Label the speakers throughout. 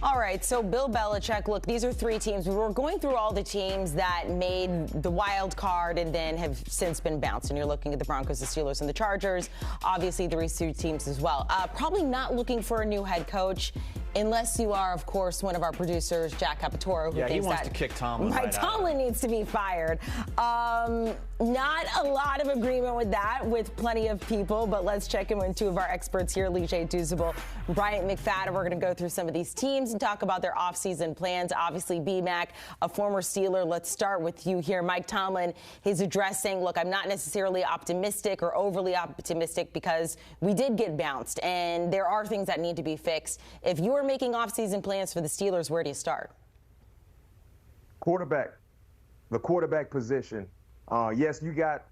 Speaker 1: All right, so Bill Belichick, look, these are three teams. We were going through all the teams that made the wild card and then have since been bounced. And you're looking at the Broncos, the Steelers, and the Chargers. Obviously, the rest two teams as well. Probably not looking for a new head coach. Unless you are, of course, one of our producers, Jack Capatoro, who thinks
Speaker 2: he wants to kick Tomlin. Mike
Speaker 1: Tomlin needs to be fired. Not a lot of agreement with that, with plenty of people, but let's check in with two of our experts here, Douzable and Bryant McFadden. We're going to go through some of these teams and talk about their offseason plans. Obviously, BMAC, a former Steeler. Let's start with you here. Mike Tomlin, his address saying, look, I'm not necessarily optimistic or overly optimistic because we did get bounced, and there are things that need to be fixed. If you are making offseason plans for the Steelers, where do you start?
Speaker 3: Quarterback, the quarterback position. Yes, you got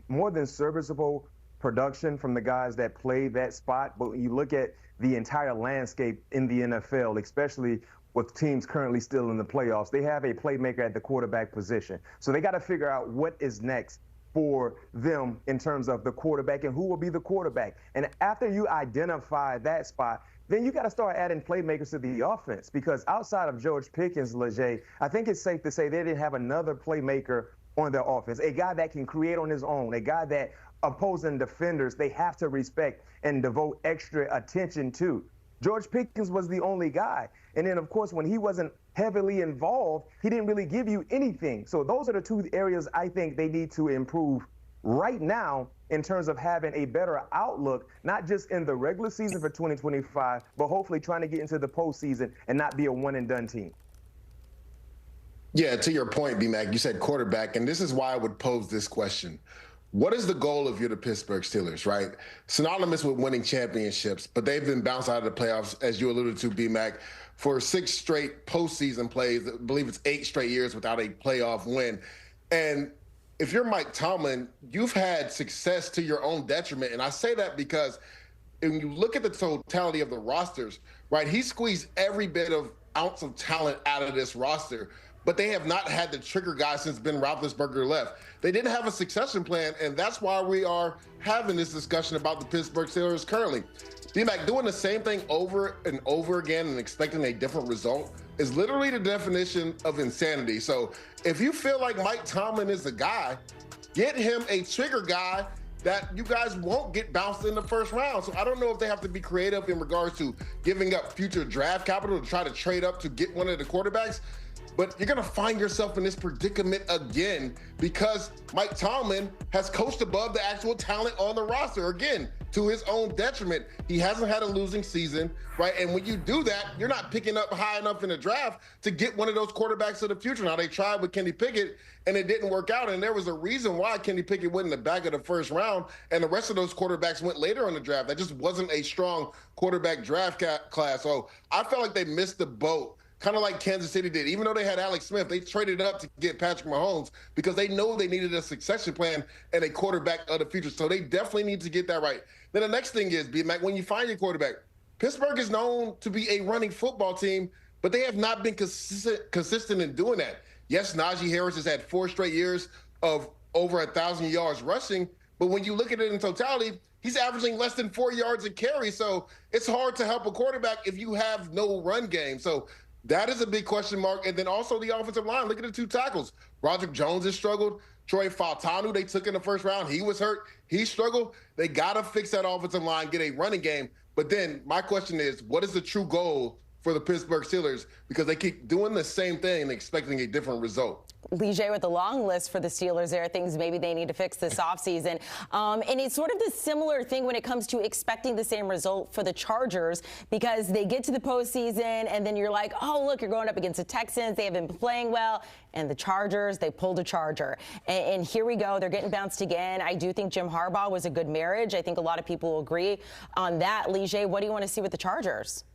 Speaker 3: more than serviceable production from the guys that play that spot, but when you look at the entire landscape in the NFL, especially with teams currently still in the playoffs, they have a playmaker at the quarterback position. So they got to figure out what is next for them in terms of the quarterback and who will be the quarterback. And after you identify that spot, then you got to start adding playmakers to the offense, because outside of George Pickens, Leger, I think it's safe to say they didn't have another playmaker on their offense, a guy that can create on his own, a guy that opposing defenders they have to respect and devote extra attention to. George Pickens was the only guy. And then, of course, when he wasn't heavily involved, he didn't really give you anything. So those are the two areas I think they need to improve right now in terms of having a better outlook, not just in the regular season for 2025, but hopefully trying to get into the postseason and not be a one-and-done team.
Speaker 4: Yeah, to your point, B-Mac, you said quarterback, and this is why I would pose this question. What is the goal if you're the Pittsburgh Steelers, right? Synonymous with winning championships, but they've been bounced out of the playoffs, as you alluded to, B-Mac, for 6 straight postseason plays. I believe it's 8 straight years without a playoff win. And if you're Mike Tomlin, you've had success to your own detriment. And I say that because when you look at the totality of the rosters, right, he squeezed every bit of ounce of talent out of this roster, but they have not had the trigger guy since Ben Roethlisberger left. They didn't have a succession plan, and that's why we are having this discussion about the Pittsburgh Steelers currently. D-Mac, doing the same thing over and over again and expecting a different result is literally the definition of insanity. So if you feel like Mike Tomlin is the guy, get him a trigger guy that you guys won't get bounced in the first round. So I don't know if they have to be creative in regards to giving up future draft capital to try to trade up to get one of the quarterbacks. But you're going to find yourself in this predicament again because Mike Tomlin has coached above the actual talent on the roster. Again, to his own detriment. He hasn't had a losing season, right? And when you do that, you're not picking up high enough in the draft to get one of those quarterbacks of the future. Now, they tried with Kenny Pickett, and it didn't work out. And there was a reason why Kenny Pickett went in the back of the first round, and the rest of those quarterbacks went later in the draft. That just wasn't a strong quarterback draft class. So I felt like they missed the boat, kind of like Kansas City did. Even though they had Alex Smith, they traded up to get Patrick Mahomes because they know they needed a succession plan and a quarterback of the future. So they definitely need to get that right. Then the next thing is, B-Mac, when you find your quarterback, Pittsburgh is known to be a running football team, but they have not been consistent in doing that. Yes, Najee Harris has had 4 straight years of over 1,000 yards rushing, but when you look at it in totality, he's averaging less than 4 yards a carry. So it's hard to help a quarterback if you have no run game. So that is a big question mark. And then also the offensive line. Look at the 2 tackles. Roderick Jones has struggled. Troy Fautanu, they took in the first round. He was hurt. He struggled. They got to fix that offensive line, get a running game. But then my question is, what is the true goal for the Pittsburgh Steelers? Because they keep doing the same thing and expecting a different result.
Speaker 1: Lige with the long list for the Steelers. There are things maybe they need to fix this offseason. And it's sort of the similar thing when it comes to expecting the same result for the Chargers, because they get to the postseason and then you're like, oh, look, you're going up against the Texans. They haven't been playing well. And the Chargers, they pulled a Charger. And here we go. They're getting bounced again. I do think Jim Harbaugh was a good marriage. I think a lot of people will agree on that. Lige, what do you want to see with the Chargers?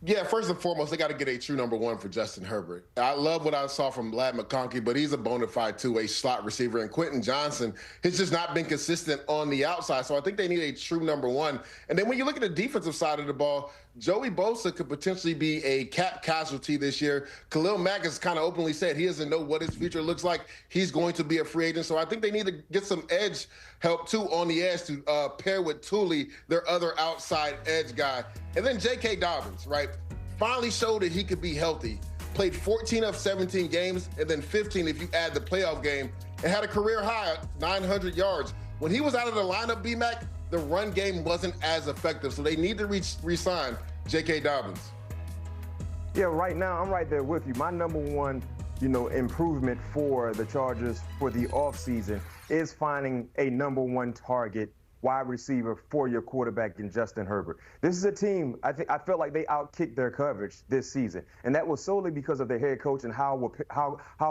Speaker 4: Yeah, first and foremost, they got to get a true number 1 for Justin Herbert. I love what I saw from Ladd McConkey, but he's a bona fide 2-way slot receiver. And Quentin Johnson has just not been consistent on the outside. So I think they need a true number 1. And then when you look at the defensive side of the ball, Joey Bosa could potentially be a cap casualty this year. Khalil Mack has kind of openly said he doesn't know what his future looks like. He's going to be a free agent. So I think they need to get some edge help, too, on the edge to pair with Thule, their other outside edge guy. And then J.K. Dobbins, right? finally showed that he could be healthy. Played 14 of 17 games, and then 15 if you add the playoff game, and had a career high 900 yards. When he was out of the lineup, B-Mac, the run game wasn't as effective, so they need to re-sign J.K. Dobbins.
Speaker 3: Yeah, right now I'm right there with you. My number one, improvement for the Chargers for the offseason is finding a number one target wide receiver for your quarterback in Justin Herbert. This is a team, I felt like they outkicked their coverage this season, and that was solely because of their head coach and how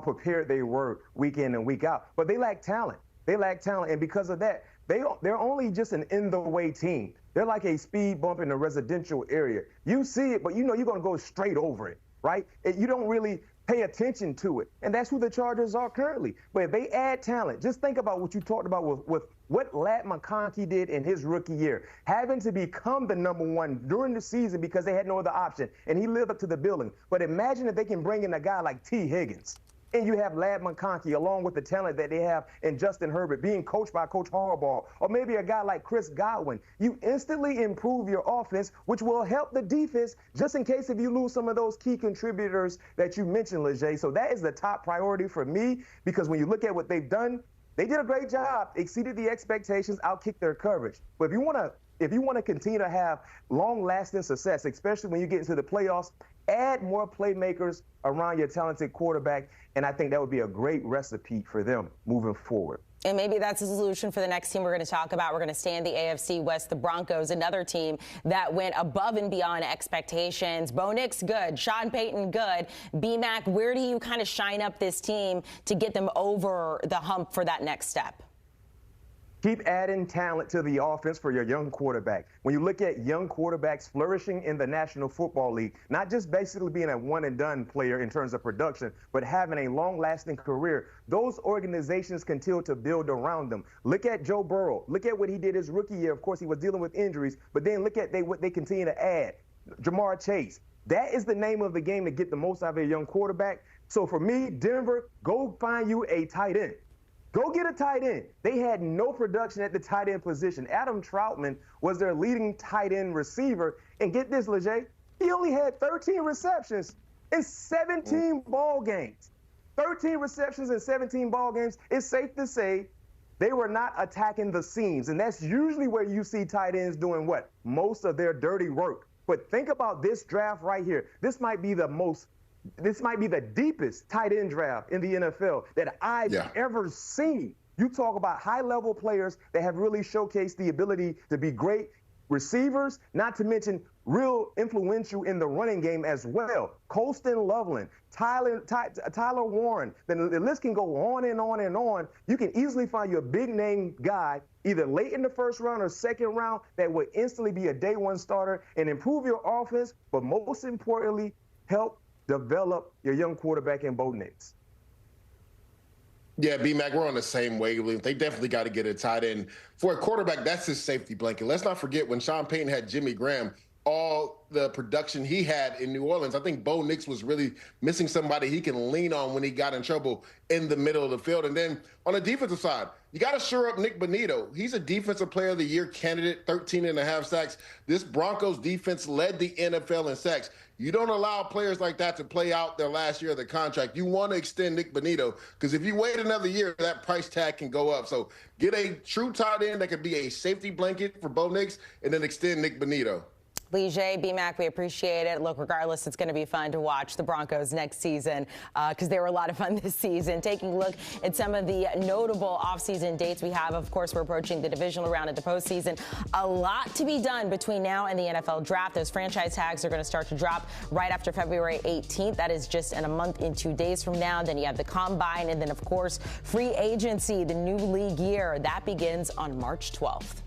Speaker 3: prepared they were week in and week out. But they lack talent. And because of that, they're only just an in-the-way team. They're like a speed bump in a residential area. You see it, but you're going to go straight over it, right? You don't really pay attention to it, and that's who the Chargers are currently. But if they add talent, just think about what you talked about with what Ladd McConkey did in his rookie year, having to become the number one during the season because they had no other option, and he lived up to the billing. But imagine if they can bring in a guy like T. Higgins, and you have Ladd McConkey along with the talent that they have in Justin Herbert being coached by Coach Harbaugh, or maybe a guy like Chris Godwin. You instantly improve your offense, which will help the defense just in case if you lose some of those key contributors that you mentioned, Leger. So that is the top priority for me, because when you look at what they've done, they did a great job, exceeded the expectations, outkicked their coverage. But if you want to continue to have long-lasting success, especially when you get into the playoffs, add more playmakers around your talented quarterback, and I think that would be a great recipe for them moving forward.
Speaker 1: And maybe that's a solution for the next team we're going to talk about. We're going to stay in the AFC West, the Broncos, another team that went above and beyond expectations. Bo Nix, good. Sean Payton, good. B-Mac, where do you kind of shine up this team to get them over the hump for that next step?
Speaker 3: Keep adding talent to the offense for your young quarterback. When you look at young quarterbacks flourishing in the National Football League, not just basically being a one-and-done player in terms of production, but having a long-lasting career, those organizations continue to build around them. Look at Joe Burrow. Look at what he did his rookie year. Of course, he was dealing with injuries, but then look at what they continue to add. Jamar Chase. That is the name of the game to get the most out of a young quarterback. So for me, Denver, go find you a tight end. Go get a tight end. They had no production at the tight end position. Adam Troutman was their leading tight end receiver. And get this, Leger, he only had 13 receptions in 17 ball games. 13 receptions in 17 ball games. It's safe to say they were not attacking the seams. And that's usually where you see tight ends doing what? Most of their dirty work. But think about this draft right here. This might be the deepest tight end draft in the NFL that I've ever seen. You talk about high-level players that have really showcased the ability to be great receivers, not to mention real influential in the running game as well. Colston Loveland, Tyler Warren, the list can go on and on and on. You can easily find your big-name guy either late in the first round or second round that would instantly be a day one starter and improve your offense, but most importantly, help develop your young quarterback in Bo Nix.
Speaker 4: Yeah, B-Mac, we're on the same wavelength. They definitely got to get a tight end. For a quarterback, that's his safety blanket. Let's not forget when Sean Payton had Jimmy Graham, all the production he had in New Orleans. I think Bo Nix was really missing somebody he can lean on when he got in trouble in the middle of the field. And then on the defensive side, you got to shore up Nick Bonitto. He's a Defensive Player of the Year candidate, 13.5 sacks. This Broncos defense led the NFL in sacks. You don't allow players like that to play out their last year of the contract. You want to extend Nick Bonitto, because if you wait another year, that price tag can go up. So get a true tight end that could be a safety blanket for Bo Nix, and then extend Nick Bonitto.
Speaker 1: Leger, B-Mac, we appreciate it. Look, regardless, it's going to be fun to watch the Broncos next season because they were a lot of fun this season. Taking a look at some of the notable offseason dates we have. Of course, we're approaching the divisional round of the postseason. A lot to be done between now and the NFL draft. Those franchise tags are going to start to drop right after February 18th. That is just in a month and 2 days from now. Then you have the combine, and then, of course, free agency, the new league year. That begins on March 12th.